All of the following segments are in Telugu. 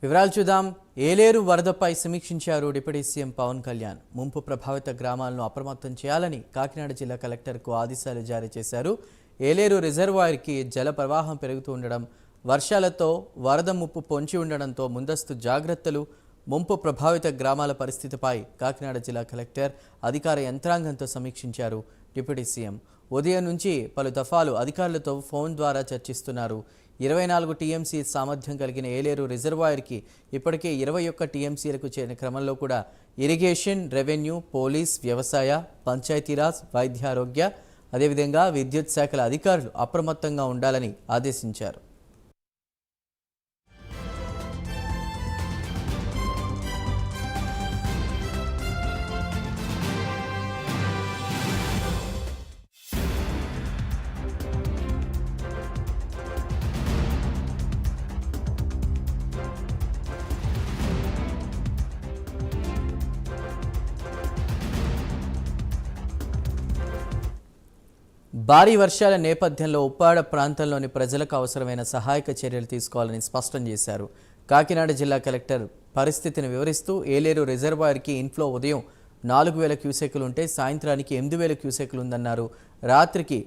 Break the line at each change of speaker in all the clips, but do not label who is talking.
వివరాలు చూద్దాం. ఏలేరు వరదపై సమీక్షించారు డిప్యూటీ సీఎం పవన్ కళ్యాణ్. ముంపు ప్రభావిత గ్రామాలను అప్రమత్తం చేయాలని కాకినాడ జిల్లా కలెక్టర్కు ఆదేశాలు జారీ చేశారు. ఏలేరు రిజర్వాయర్కి జల ప్రవాహం పెరుగుతూ ఉండడం, వర్షాలతో వరద ముప్పు పొంచి ఉండడంతో ముందస్తు జాగ్రత్తలు, ముంపు ప్రభావిత గ్రామాల పరిస్థితిపై కాకినాడ జిల్లా కలెక్టర్ అధికార యంత్రాంగంతో సమీక్షించారు డిప్యూటీ సీఎం. ఉదయం నుంచి పలు దఫాలు అధికారులతో ఫోన్ ద్వారా చర్చిస్తున్నారు. 24 టీఎంసీ సామర్థ్యం కలిగిన ఏలేరు రిజర్వాయర్కి ఇప్పటికే 21 టీఎంసీలకు చేరిన క్రమంలో కూడా ఇరిగేషన్, రెవెన్యూ, పోలీస్, వ్యవసాయ, పంచాయతీరాజ్, వైద్యారోగ్య, అదేవిధంగా విద్యుత్ శాఖల అధికారులు అప్రమత్తంగా ఉండాలని ఆదేశించారు. భారీ వర్షాల నేపథ్యంలో ఉప్పాడ ప్రాంతంలోని ప్రజలకు అవసరమైన సహాయక చర్యలు తీసుకోవాలని స్పష్టం చేశారు. కాకినాడ జిల్లా కలెక్టర్ పరిస్థితిని వివరిస్తూ ఏలేరు రిజర్వాయర్కి ఇన్ఫ్లో ఉదయం 4000 క్యూసెక్కులు ఉంటే సాయంత్రానికి 8000 క్యూసెక్కులు ఉందన్నారు. రాత్రికి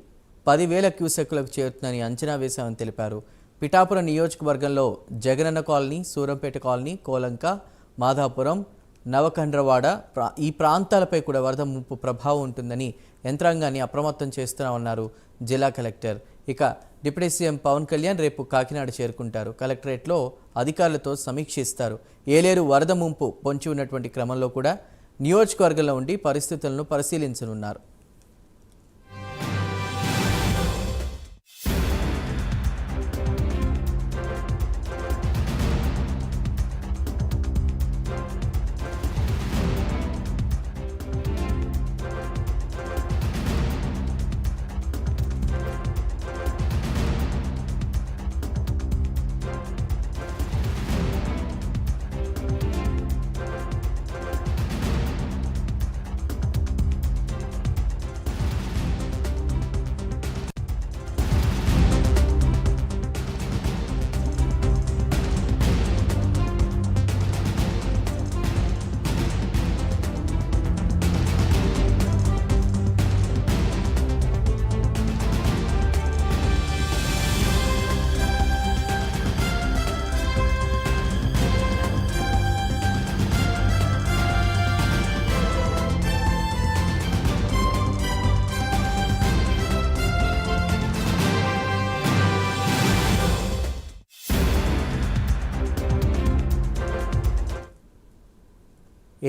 10,000 క్యూసెక్కులకు చేరుతుందని అంచనా వేశామని తెలిపారు. పిఠాపురం నియోజకవర్గంలో జగనన్న కాలనీ, సూరంపేట కాలనీ, కోలంక, మాధాపురం, నవకండ్రవాడ ఈ ప్రాంతాలపై కూడా వరద ముప్పు ప్రభావం ఉంటుందని యంత్రాంగాన్ని అప్రమత్తం చేస్తున్నామన్నారు జిల్లా కలెక్టర్. ఇక డిప్యూటీ సీఎం పవన్ కళ్యాణ్ రేపు కాకినాడ చేరుకుంటారు. కలెక్టరేట్లో అధికారులతో సమీక్షిస్తారు. ఏలేరు వరద ముంపు పొంచి ఉన్నటువంటి క్రమంలో కూడా నియోజకవర్గంలో ఉండి పరిస్థితులను పరిశీలించనున్నారు.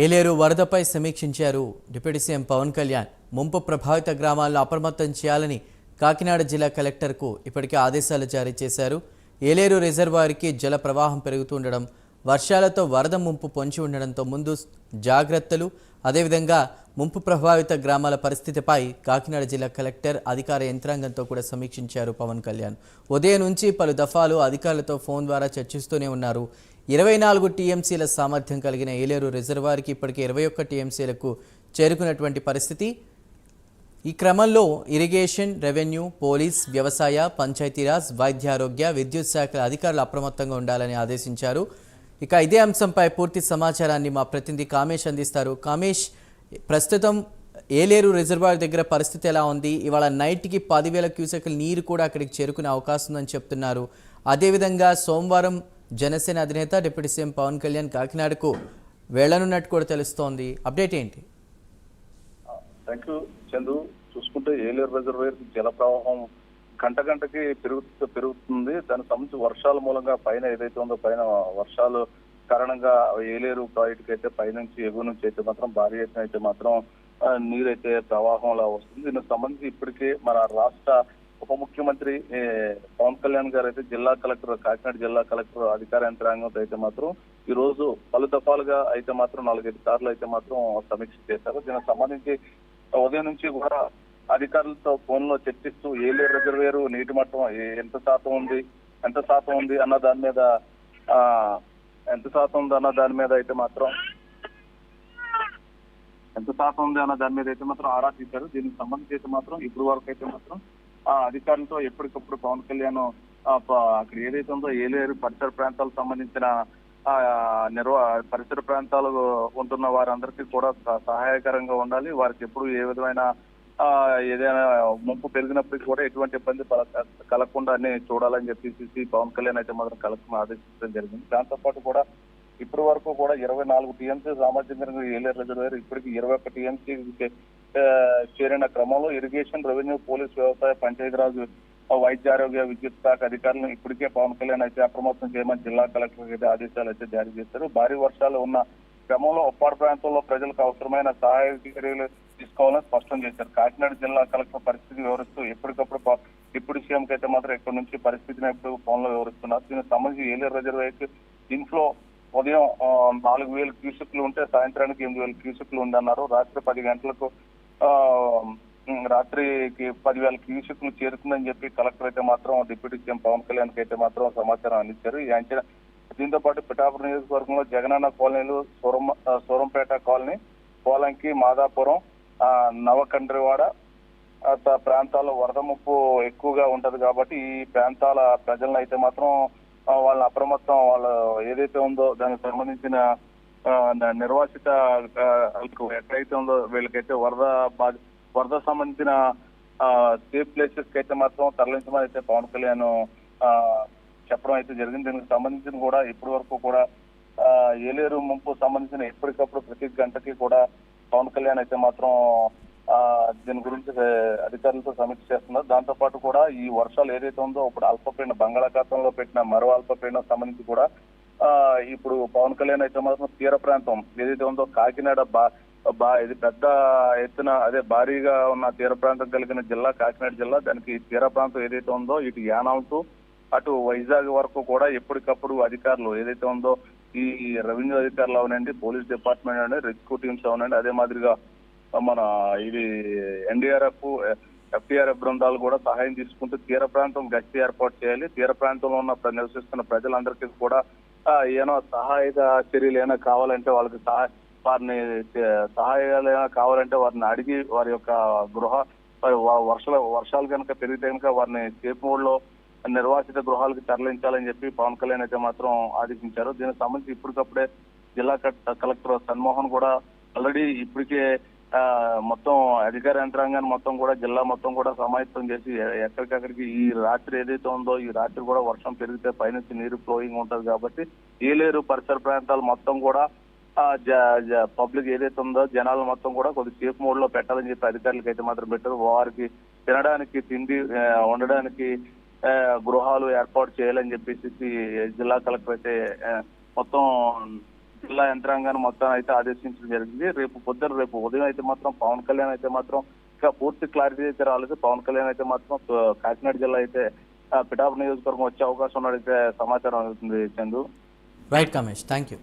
ఏలేరు వరదపై సమీక్షించారు డిప్యూటీ సీఎం పవన్ కళ్యాణ్. ముంపు ప్రభావిత గ్రామాలను అప్రమత్తం చేయాలని కాకినాడ జిల్లా కలెక్టర్కు ఇప్పటికే ఆదేశాలు జారీ చేశారు. ఏలేరు రిజర్వాయర్కి జల ప్రవాహం పెరుగుతుండడం, వర్షాలతో వరద ముంపు పొంచి ఉండడంతో ముందు జాగ్రత్తలు, అదేవిధంగా ముంపు ప్రభావిత గ్రామాల పరిస్థితిపై కాకినాడ జిల్లా కలెక్టర్ అధికార యంత్రాంగంతో కూడా సమీక్షించారు పవన్ కళ్యాణ్. ఉదయం నుంచి పలు దఫాలు అధికారులతో ఫోన్ ద్వారా చర్చిస్తూనే ఉన్నారు. 24 టీఎంసీల సామర్థ్యం కలిగిన ఏలేరు రిజర్వాయర్కి ఇప్పటికే 21 టీఎంసీలకు చేరుకున్నటువంటి పరిస్థితి. ఈ క్రమంలో ఇరిగేషన్, రెవెన్యూ, పోలీస్, వ్యవసాయ, పంచాయతీరాజ్, వైద్యారోగ్య, విద్యుత్ శాఖల అధికారులు అప్రమత్తంగా ఉండాలని ఆదేశించారు. ఇక ఇదే అంశంపై పూర్తి సమాచారాన్ని మా ప్రతినిధి కామేష్ అందిస్తారు. కామేష్, ప్రస్తుతం ఏలేరు రిజర్వాయర్ దగ్గర పరిస్థితి ఎలా ఉంది? ఇవాళ నైట్కి 10,000 క్యూసెక్ల నీరు కూడా అక్కడికి చేరుకునే అవకాశం ఉందని చెప్తున్నారు. అదేవిధంగా సోమవారం జనసేన అధినేత డిప్యూటీ సీఎం పవన్ కళ్యాణ్ కాకినాడకు వెళ్లనున్నట్టు కూడా తెలుస్తోంది. అప్డేట్ ఏంటి?
Thank you Chandu. చూసుకుంటే ఏలేరు రిజర్వాయర్ జల ప్రవాహం గంటకి పెరుగుతుంది. దానికి సంబంధించి వర్షాల మూలంగా పైన ఏదైతే ఉందో పైన వర్షాలు కారణంగా ఏలేరు ప్రాజెక్టుకి అయితే పైనుంచి ఎగువ నుంచి అయితే మాత్రం భారీ ఎత్తున అయితే మాత్రం నీరైతే ప్రవాహంలా వస్తుంది. దీనికి సంబంధించి ఇప్పటికే మన రాష్ట్ర ఉప ముఖ్యమంత్రి పవన్ కళ్యాణ్ గారు అయితే జిల్లా కలెక్టర్, కాకినాడ జిల్లా కలెక్టర్ అధికార యంత్రాంగంతో అయితే మాత్రం ఈ రోజు పలు దఫాలుగా అయితే మాత్రం 4-5 సార్లు అయితే మాత్రం సమీక్ష చేశారు. దీనికి సంబంధించి ఉదయం నుంచి కూడా అధికారులతో ఫోన్ లో చర్చిస్తూ ఏలేరు రిజర్వేరు నీటి మట్టం ఎంత శాతం ఉంది అన్న దాని మీద అయితే మాత్రం ఆరా తీశారు. దీనికి సంబంధించి అయితే మాత్రం ఇప్పుడు వరకు అయితే మాత్రం అధికారులతో ఎప్పటికప్పుడు పవన్ కళ్యాణ్ అక్కడ ఏదైతే ఉందో ఏలేరు పరిసర ప్రాంతాలకు సంబంధించిన ఆ పరిసర ప్రాంతాలు ఉంటున్న వారందరికీ కూడా సహాయకరంగా ఉండాలి. వారికి ఎప్పుడు ఏ విధమైన ఏదైనా ముంపు పెరిగినప్పటికీ కూడా ఎటువంటి ఇబ్బంది కలగకుండా అన్ని చూడాలని చెప్పేసి పవన్ కళ్యాణ్ అయితే మాత్రం కలెక్టర్ ఆదేశించడం జరిగింది. దాంతో పాటు కూడా ఇప్పటి వరకు కూడా 24 టీఎంసీ సామర్థ్యం ఏలేరు రిజర్వేయర్ ఇప్పటికి 21 టీఎంసీ చేరిన క్రమంలో ఇరిగేషన్, రెవెన్యూ, పోలీస్, వ్యవసాయ, పంచాయతీరాజ్, వైద్య ఆరోగ్య, విద్యుత్ శాఖ అధికారులను ఇప్పటికే పవన్ కళ్యాణ్ అయితే అప్రమత్తం చేయమని జిల్లా కలెక్టర్ అయితే ఆదేశాలు అయితే జారీ చేశారు. భారీ వర్షాలు ఉన్న క్రమంలో ఉప్పాడ ప్రాంతంలో ప్రజలకు అవసరమైన సహాయ చర్యలు తీసుకోవాలని స్పష్టం చేశారు. కాకినాడ జిల్లా కలెక్టర్ పరిస్థితి వివరిస్తూ ఎప్పటికప్పుడు డిప్యూటీ సీఎంకి అయితే మాత్రం ఇక్కడ నుంచి పరిస్థితిని ఎప్పుడు ఫోన్లో వివరిస్తున్నారు. దీనికి సంబంధించి ఏలేరు రిజర్వేయర్ ఇన్ఫ్లో ఉదయం 4,000 క్యూసెక్లు ఉంటే సాయంత్రానికి 8,000 క్యూసెక్లు ఉందన్నారు. రాత్రి 10 గంటలకు రాత్రికి 10,000 క్యూసెక్లు చేరుతుందని చెప్పి కలెక్టర్ అయితే మాత్రం డిప్యూటీ సీఎం పవన్ కళ్యాణ్ కి అయితే మాత్రం సమాచారం అందించారు. ఈ అంచనా దీంతో పాటు పిఠాపురం నియోజకవర్గంలో జగనన్న కాలనీలు, సూరంపేట కాలనీ, పోలంకి, మాదాపురం, నవకండ్రివాడ ప్రాంతాల్లో వరద ముప్పు ఎక్కువగా ఉంటది కాబట్టి ఈ ప్రాంతాల ప్రజలను అయితే మాత్రం వాళ్ళ అప్రమత్తం వాళ్ళ ఏదైతే ఉందో దానికి సంబంధించిన నిర్వాసిత ఎక్కడైతే ఉందో వీళ్ళకైతే వరద సంబంధించిన సేఫ్ ప్లేసెస్ కి అయితే మాత్రం తరలించమని అయితే పవన్ కళ్యాణ్ చెప్పడం అయితే జరిగింది. దీనికి సంబంధించిన కూడా ఇప్పటి వరకు కూడా ఏలేరు ముంపు సంబంధించిన ఎప్పటికప్పుడు ప్రతి గంటకి కూడా పవన్ కళ్యాణ్ అయితే మాత్రం దీని గురించి అధికారులతో సమీక్ష చేస్తున్నారు. దాంతో పాటు కూడా ఈ వర్షాలు ఏదైతే ఉందో ఇప్పుడు అల్పపీడనం బంగాళాఖాతంలో పెట్టిన మరో అల్పపీడనం సంబంధించి కూడా ఇప్పుడు పవన్ కళ్యాణ్ అయితే మాత్రం తీర ప్రాంతం ఏదైతే ఉందో కాకినాడ ఇది పెద్ద ఎత్తున అదే భారీగా ఉన్న తీర ప్రాంతం కలిగిన జిల్లా కాకినాడ జిల్లా, దానికి తీర ప్రాంతం ఏదైతే ఉందో ఇటు యానాం టు అటు వైజాగ్ వరకు కూడా ఎప్పటికప్పుడు అధికారులు ఏదైతే ఉందో ఈ రెవెన్యూ అధికారులు అవనండి, పోలీస్ డిపార్ట్మెంట్ అవనండి, రెస్క్యూ టీమ్స్ అవనండి, అదే మాదిరిగా మన ఇది ఎన్డీఆర్ఎఫ్, ఎఫ్టీఆర్ఎఫ్ బృందాలు కూడా సహాయం తీసుకుంటూ తీర ప్రాంతం గస్తీ ఏర్పాటు చేయాలి. తీర ప్రాంతంలో ఉన్న నివసిస్తున్న ప్రజలందరికీ కూడా ఏమైనా సహాయ చర్యలు ఏమైనా కావాలంటే వాళ్ళకి వారిని సహాయాలు ఏమైనా కావాలంటే వారిని అడిగి వారి యొక్క వర్షాలు కనుక పెరిగితే కనుక వారిని సేఫ్ మోడ్ లో నిర్వాసిత గృహాలకు తరలించాలని చెప్పి పవన్ కళ్యాణ్ అయితే మాత్రం ఆదేశించారు. దీనికి సంబంధించి ఇప్పటికప్పుడే జిల్లా కలెక్టర్ సన్మోహన్ కూడా ఆల్రెడీ ఇప్పటికే మొత్తం అధికార యంత్రాంగాన్ని మొత్తం కూడా జిల్లా మొత్తం కూడా సమాయత్తం చేసి ఎక్కడికక్కడికి ఈ రాత్రి ఏదైతే ఉందో ఈ రాత్రి కూడా వర్షం పెరిగితే పైనుంచి నీరు ఫ్లోయింగ్ ఉంటది కాబట్టి ఏలేరు పరిసర ప్రాంతాలు మొత్తం కూడా పబ్లిక్ ఏదైతే ఉందో జనాలు మొత్తం కూడా కొద్దిగా సేఫ్ మోడ్ లో పెట్టాలని చెప్పి అధికారులకు అయితే మాత్రం పెట్టారు. వారికి తినడానికి తిండి, ఉండడానికి గృహాలు ఏర్పాటు చేయాలని చెప్పేసి జిల్లా కలెక్టర్ అయితే మొత్తం జిల్లా యంత్రాంగాన్ని మొత్తం అయితే ఆదేశించడం జరిగింది. రేపు ఉదయం అయితే మాత్రం పవన్ కళ్యాణ్ అయితే మాత్రం ఇంకా పూర్తి క్లారిటీ అయితే రాలేదు. పవన్ కళ్యాణ్ అయితే మాత్రం కాకినాడ జిల్లా అయితే పిఠాపురం నియోజకవర్గం వచ్చే అవకాశం ఉన్నట్టయితే సమాచారం అవుతుంది. Chandu.
Right Kamesh, thank you.